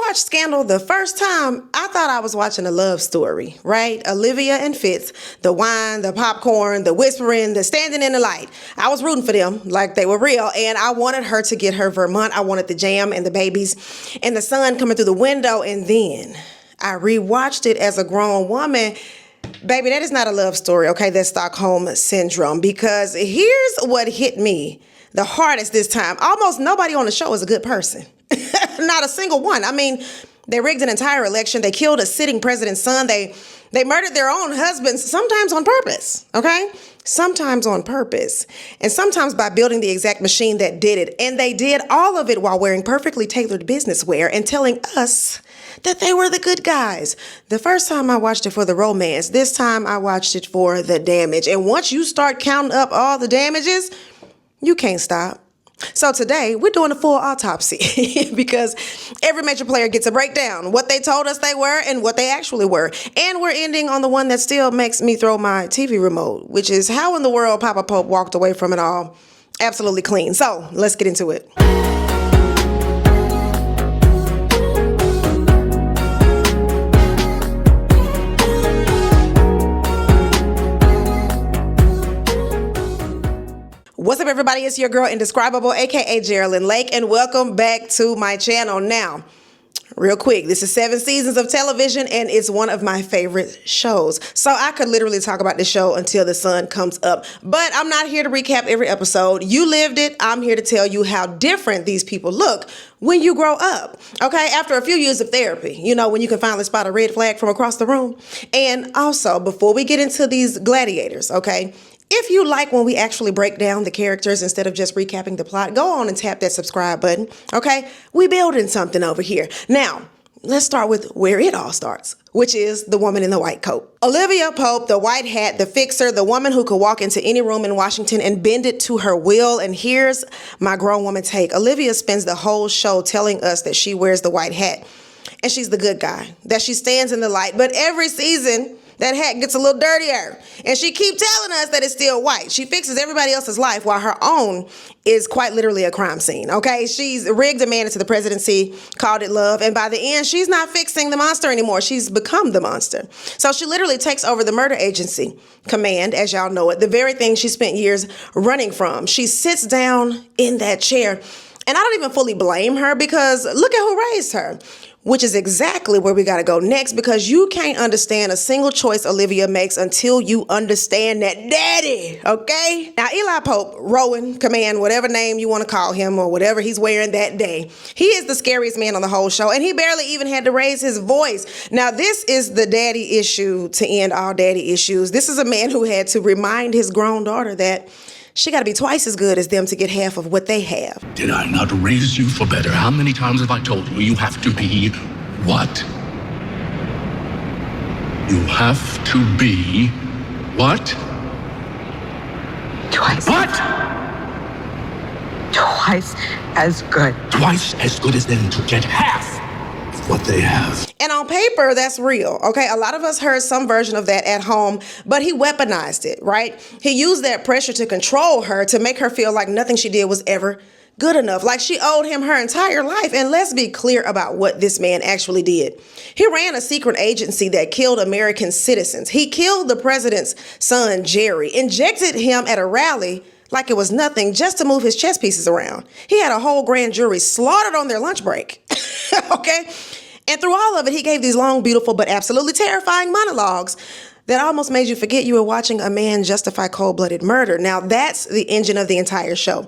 watched Scandal the first time, I thought I was watching a love story, right? Olivia and Fitz, the wine, the popcorn, the whispering, the standing in the light. I was rooting for them like they were real, and I wanted her to get her Vermont. I wanted the jam and the babies and the sun coming through the window, and then I rewatched it as a grown woman. Baby, that is not a love story, okay? That's Stockholm Syndrome, because here's what hit me the hardest this time. Almost nobody on the show is a good person. Not a single one. I mean, they rigged an entire election. They killed a sitting president's son. They murdered their own husbands, sometimes on purpose, okay? Sometimes on purpose. And sometimes by building the exact machine that did it. And they did all of it while wearing perfectly tailored business wear and telling us that they were the good guys. The first time I watched it for the romance. This time I watched it for the damage. And once you start counting up all the damages, you can't stop. So today, we're doing a full autopsy because every major player gets a breakdown, what they told us they were and what they actually were. And we're ending on the one that still makes me throw my TV remote, which is how in the world Papa Pope walked away from it all absolutely clean. So let's get into it. What's up, everybody? It's your girl, Indescribable, aka Geraldine Lake, and welcome back to my channel. Now, real quick, this is 7 seasons of television, and it's one of my favorite shows. So I could literally talk about this show until the sun comes up, but I'm not here to recap every episode. You lived it. I'm here to tell you how different these people look when you grow up, okay? After a few years of therapy, you know, when you can finally spot a red flag from across the room. And also, before we get into these gladiators, okay? If you like when we actually break down the characters instead of just recapping the plot, go on and tap that subscribe button, okay? We building something over here. Now, let's start with where it all starts, which is the woman in the white coat. Olivia Pope, the white hat, the fixer, the woman who could walk into any room in Washington and bend it to her will. And here's my grown woman take. Olivia spends the whole show telling us that she wears the white hat and she's the good guy, that she stands in the light. But every season, that hat gets a little dirtier. And she keeps telling us that it's still white. She fixes everybody else's life while her own is quite literally a crime scene, okay? She's rigged a man into the presidency, called it love, and by the end, she's not fixing the monster anymore. She's become the monster. So she literally takes over the murder agency command, as y'all know it, the very thing she spent years running from. She sits down in that chair, and I don't even fully blame her because look at who raised her. Which is exactly where we got to go next, because you can't understand a single choice Olivia makes until you understand that daddy, okay? Now, Eli Pope, Rowan, command, whatever name you want to call him or whatever he's wearing that day, he is the scariest man on the whole show, and he barely even had to raise his voice. Now, this is the daddy issue to end all daddy issues. This is a man who had to remind his grown daughter that she got to be twice as good as them to get half of what they have. Did I not raise you for better? How many times have I told you you have to be what? You have to be what? Twice. What? Twice as good. Twice as good as them to get half of what they have. And on paper, that's real, okay? A lot of us heard some version of that at home, but he weaponized it, right? He used that pressure to control her, to make her feel like nothing she did was ever good enough, like she owed him her entire life. And let's be clear about what this man actually did. He ran a secret agency that killed American citizens. He killed the president's son, Jerry, injected him at a rally like it was nothing just to move his chess pieces around. He had a whole grand jury slaughtered on their lunch break, okay? And through all of it, he gave these long, beautiful, but absolutely terrifying monologues that almost made you forget you were watching a man justify cold-blooded murder. Now, that's the engine of the entire show.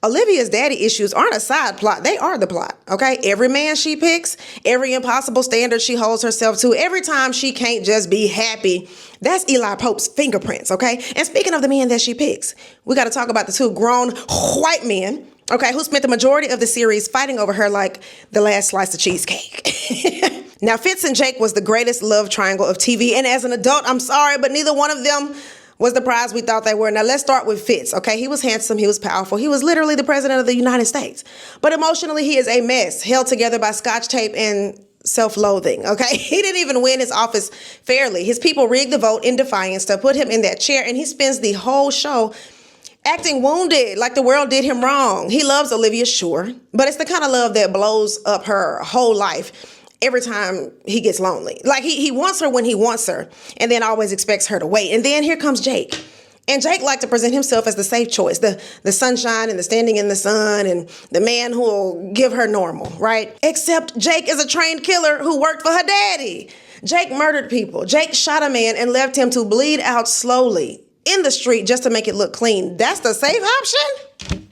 Olivia's daddy issues aren't a side plot. They are the plot, okay? Every man she picks, every impossible standard she holds herself to, every time she can't just be happy, that's Eli Pope's fingerprints, okay? And speaking of the men that she picks, we got to talk about the two grown white men, okay, who spent the majority of the series fighting over her like the last slice of cheesecake. Now, Fitz and Jake was the greatest love triangle of TV, and as an adult, I'm sorry, but neither one of them was the prize we thought they were. Now, let's start with Fitz, okay? He was handsome, he was powerful, he was literally the president of the United States. But emotionally, he is a mess, held together by scotch tape and self-loathing, okay? He didn't even win his office fairly. His people rigged the vote in defiance to put him in that chair, and he spends the whole show acting wounded, like the world did him wrong. He loves Olivia, sure, but it's the kind of love that blows up her whole life. every time he gets lonely. Like he wants her when he wants her and then always expects her to wait. And then here comes Jake. And Jake liked to present himself as the safe choice, the sunshine and the standing in the sun and the man who will give her normal, right? Except Jake is a trained killer who worked for her daddy. Jake murdered people. Jake shot a man and left him to bleed out slowly in the street just to make it look clean. That's the safe option?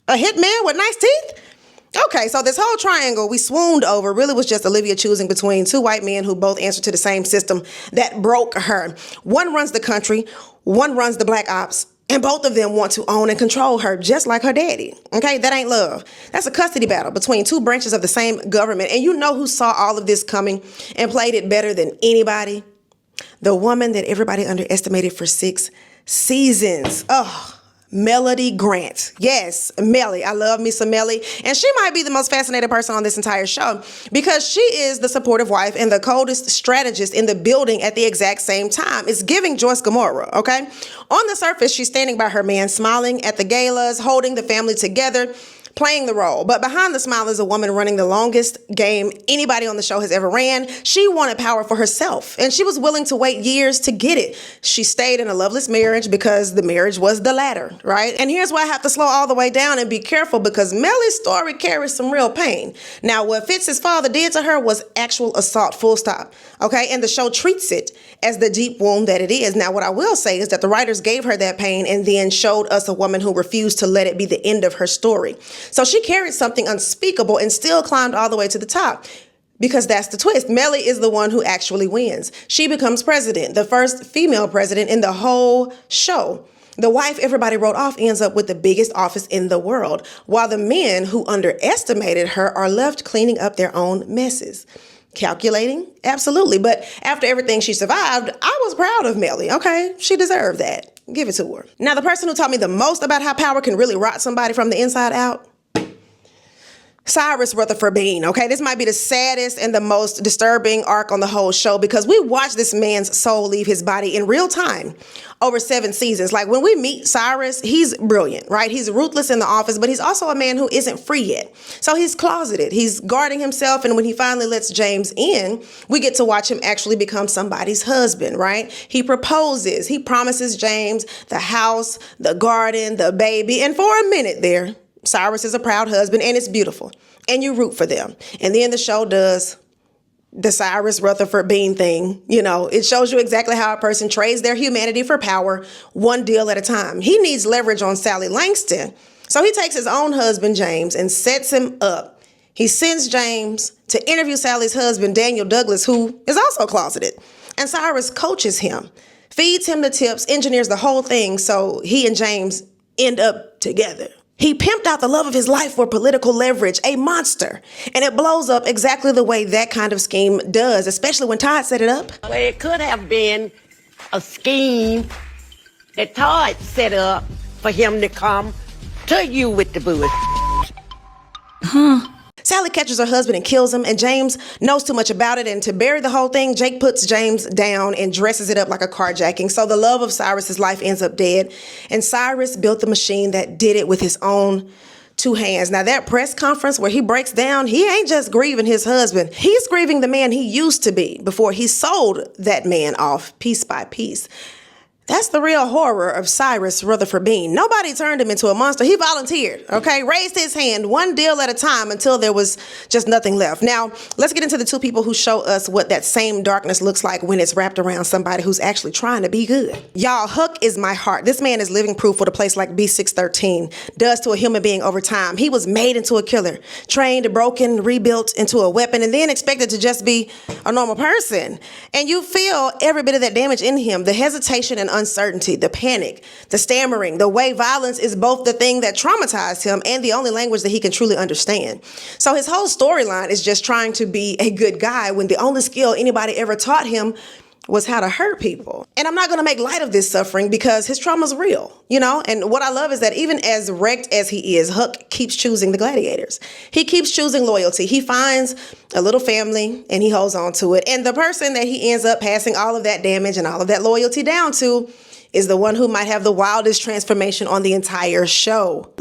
A hitman with nice teeth? Okay, so this whole triangle we swooned over really was just Olivia choosing between two white men who both answer to the same system that broke her. One runs the country, one runs the black ops, and both of them want to own and control her just like her daddy. Okay, that ain't love. That's a custody battle between two branches of the same government. And you know who saw all of this coming and played it better than anybody? The woman that everybody underestimated for 6 seasons. Oh, Mellie Grant. Yes, Mellie. I love me some Mellie. And she might be the most fascinating person on this entire show because she is the supportive wife and the coldest strategist in the building at the exact same time. It's giving Joyce Gomorrah, okay? On the surface, she's standing by her man, smiling at the galas, holding the family together, playing the role. But behind the smile is a woman running the longest game anybody on the show has ever ran. She wanted power for herself, and she was willing to wait years to get it. She stayed in a loveless marriage because the marriage was the ladder, right? And here's why I have to slow all the way down and be careful because Mellie's story carries some real pain. Now, what Fitz's father did to her was actual assault, full stop, okay? And the show treats it as the deep wound that it is. Now, what I will say is that the writers gave her that pain and then showed us a woman who refused to let it be the end of her story. So she carried something unspeakable and still climbed all the way to the top. Because that's the twist. Mellie is the one who actually wins. She becomes president, the first female president in the whole show. The wife everybody wrote off ends up with the biggest office in the world, while the men who underestimated her are left cleaning up their own messes. Calculating? Absolutely. But after everything she survived, I was proud of Mellie. Okay, she deserved that. Give it to her. Now, the person who taught me the most about how power can really rot somebody from the inside out, Cyrus Beene, okay? This might be the saddest and the most disturbing arc on the whole show because we watch this man's soul leave his body in real time over 7 seasons. Like when we meet Cyrus, he's brilliant, right? He's ruthless in the office, but he's also a man who isn't free yet. So he's closeted, he's guarding himself, and when he finally lets James in, we get to watch him actually become somebody's husband, right? He proposes, he promises James the house, the garden, the baby, and for a minute there, Cyrus is a proud husband, and it's beautiful, and you root for them. And then the show does the Cyrus Beene thing. You know, it shows you exactly how a person trades their humanity for power, one deal at a time. He needs leverage on Sally Langston, so he takes his own husband, James, and sets him up. He sends James to interview Sally's husband, Daniel Douglas, who is also closeted, and Cyrus coaches him, feeds him the tips, engineers the whole thing, so he and James end up together. He pimped out the love of his life for political leverage, a monster. And it blows up exactly the way that kind of scheme does, especially when Todd set it up. Well, it could have been a scheme that Todd set up for him to come to you with the bullets. Sally catches her husband and kills him, and James knows too much about it, and to bury the whole thing, Jake puts James down and dresses it up like a carjacking. So the love of Cyrus's life ends up dead, and Cyrus built the machine that did it with his own 2 hands. Now that press conference where he breaks down, he ain't just grieving his husband. He's grieving the man he used to be before he sold that man off piece by piece. That's the real horror of Cyrus Beene. Nobody turned him into a monster. He volunteered, okay? Raised his hand one deal at a time until there was just nothing left. Now, let's get into the 2 people who show us what that same darkness looks like when it's wrapped around somebody who's actually trying to be good. Y'all, Huck is my heart. This man is living proof what a place like B613 does to a human being over time. He was made into a killer, trained, broken, rebuilt into a weapon, and then expected to just be a normal person. And you feel every bit of that damage in him, the hesitation and uncertainty, the panic, the stammering, the way violence is both the thing that traumatized him and the only language that he can truly understand. So his whole storyline is just trying to be a good guy when the only skill anybody ever taught him was how to hurt people. And I'm not going to make light of this suffering because his trauma's real, you know? And what I love is that even as wrecked as he is, Huck keeps choosing the gladiators. He keeps choosing loyalty. He finds a little family and he holds on to it. And the person that he ends up passing all of that damage and all of that loyalty down to is the one who might have the wildest transformation on the entire show.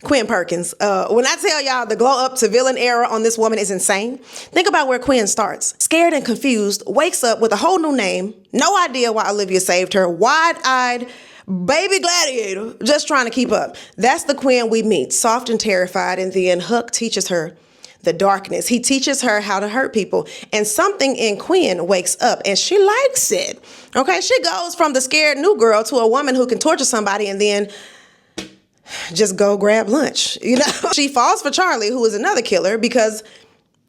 Quinn Perkins. When I tell y'all the glow up to villain era on this woman is insane, think about where Quinn starts. Scared and confused, wakes up with a whole new name, no idea why Olivia saved her, wide-eyed, baby gladiator, just trying to keep up. That's the Quinn we meet, soft and terrified, and then Huck teaches her the darkness. He teaches her how to hurt people, and something in Quinn wakes up, and she likes it. Okay, she goes from the scared new girl to a woman who can torture somebody and then just go grab lunch, you know? She falls for Charlie, who is another killer, because,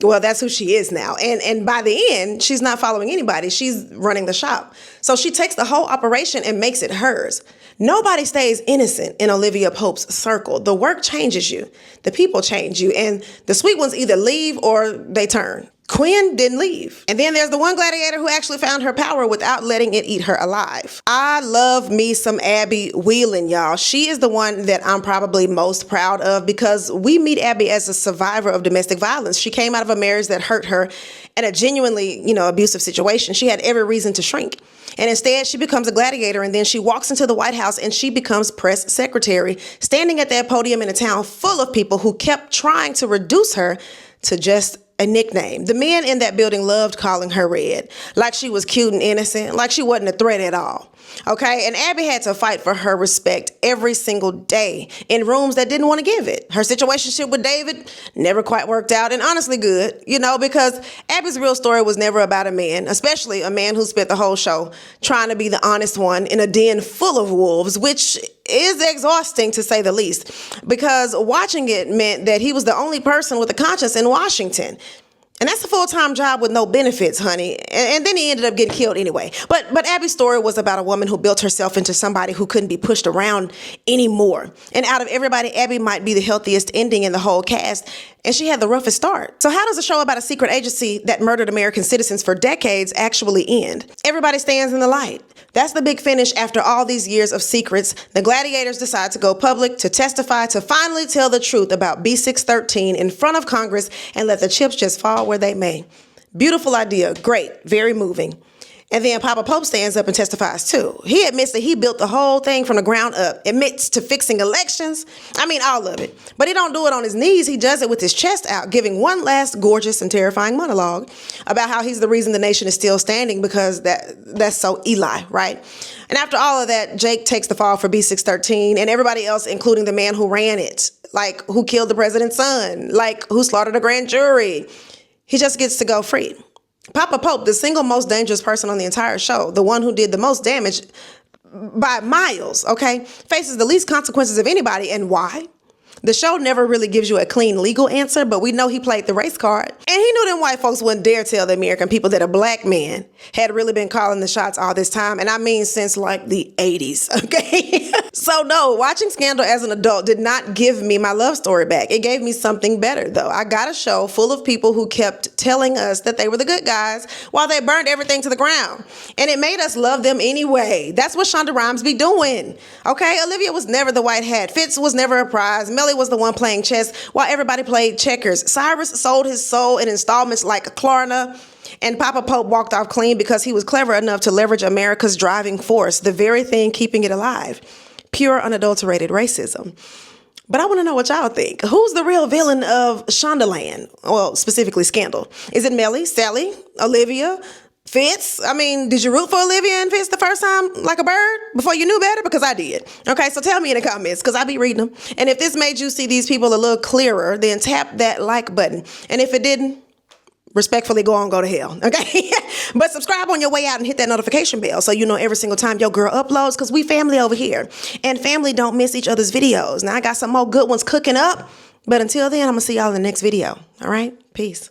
well, that's who she is now. And by the end, she's not following anybody. She's running the shop. So she takes the whole operation and makes it hers. Nobody stays innocent in Olivia Pope's circle. The work changes you. The people change you. And the sweet ones either leave or they turn. Quinn didn't leave. And then there's the one gladiator who actually found her power without letting it eat her alive. I love me some Abby Whelan, y'all. She is the one that I'm probably most proud of because we meet Abby as a survivor of domestic violence. She came out of a marriage that hurt her and a genuinely, abusive situation. She had every reason to shrink. And instead, she becomes a gladiator, and then she walks into the White House and she becomes press secretary, standing at that podium in a town full of people who kept trying to reduce her to just a nickname. The men in that building loved calling her Red, like she was cute and innocent, like she wasn't a threat at all. Okay, and Abby had to fight for her respect every single day in rooms that didn't want to give it. Her situationship with David never quite worked out, and honestly good, because Abby's real story was never about a man, especially a man who spent the whole show trying to be the honest one in a den full of wolves, which is exhausting to say the least, because watching it meant that he was the only person with a conscience in Washington. And that's a full-time job with no benefits, honey. And then he ended up getting killed anyway. But Abby's story was about a woman who built herself into somebody who couldn't be pushed around anymore. And out of everybody, Abby might be the healthiest ending in the whole cast. And she had the roughest start. So how does a show about a secret agency that murdered American citizens for decades actually end? Everybody stands in the light. That's the big finish after all these years of secrets. The gladiators decide to go public, to testify, to finally tell the truth about B613 in front of Congress and let the chips just fall where they may. Beautiful idea. Great. Very moving. And then Papa Pope stands up and testifies too. He admits that he built the whole thing from the ground up, admits to fixing elections. I mean, all of it. But he don't do it on his knees. He does it with his chest out, giving one last gorgeous and terrifying monologue about how he's the reason the nation is still standing because that's so Eli, right? And after all of that, Jake takes the fall for B613 and everybody else, including the man who ran it, like who killed the president's son, like who slaughtered a grand jury. He just gets to go free. Papa Pope, the single most dangerous person on the entire show, the one who did the most damage by miles, okay, faces the least consequences of anybody. And why? The show never really gives you a clean legal answer, but we know he played the race card. And he knew them white folks wouldn't dare tell the American people that a black man had really been calling the shots all this time. And I mean since like the 80s, okay? So no, watching Scandal as an adult did not give me my love story back. It gave me something better though. I got a show full of people who kept telling us that they were the good guys while they burned everything to the ground. And it made us love them anyway. That's what Shonda Rhimes be doing. Okay, Olivia was never the white hat. Fitz was never a prize. Mellie was the one playing chess while everybody played checkers. Cyrus sold his soul in installments like Klarna. And Papa Pope walked off clean because he was clever enough to leverage America's driving force, the very thing keeping it alive. Pure, unadulterated racism. But I want to know what y'all think. Who's the real villain of Shondaland? Well, specifically Scandal. Is it Mellie, Sally, Olivia, Fitz? I mean, did you root for Olivia and Fitz the first time like a bird before you knew better? Because I did. Okay, so tell me in the comments because I be reading them. And if this made you see these people a little clearer, then tap that like button. And if it didn't, respectfully go to hell, okay? But subscribe on your way out and hit that notification bell so you know every single time your girl uploads because we family over here. And family don't miss each other's videos. Now, I got some more good ones cooking up. But until then, I'm going to see y'all in the next video. All right? Peace.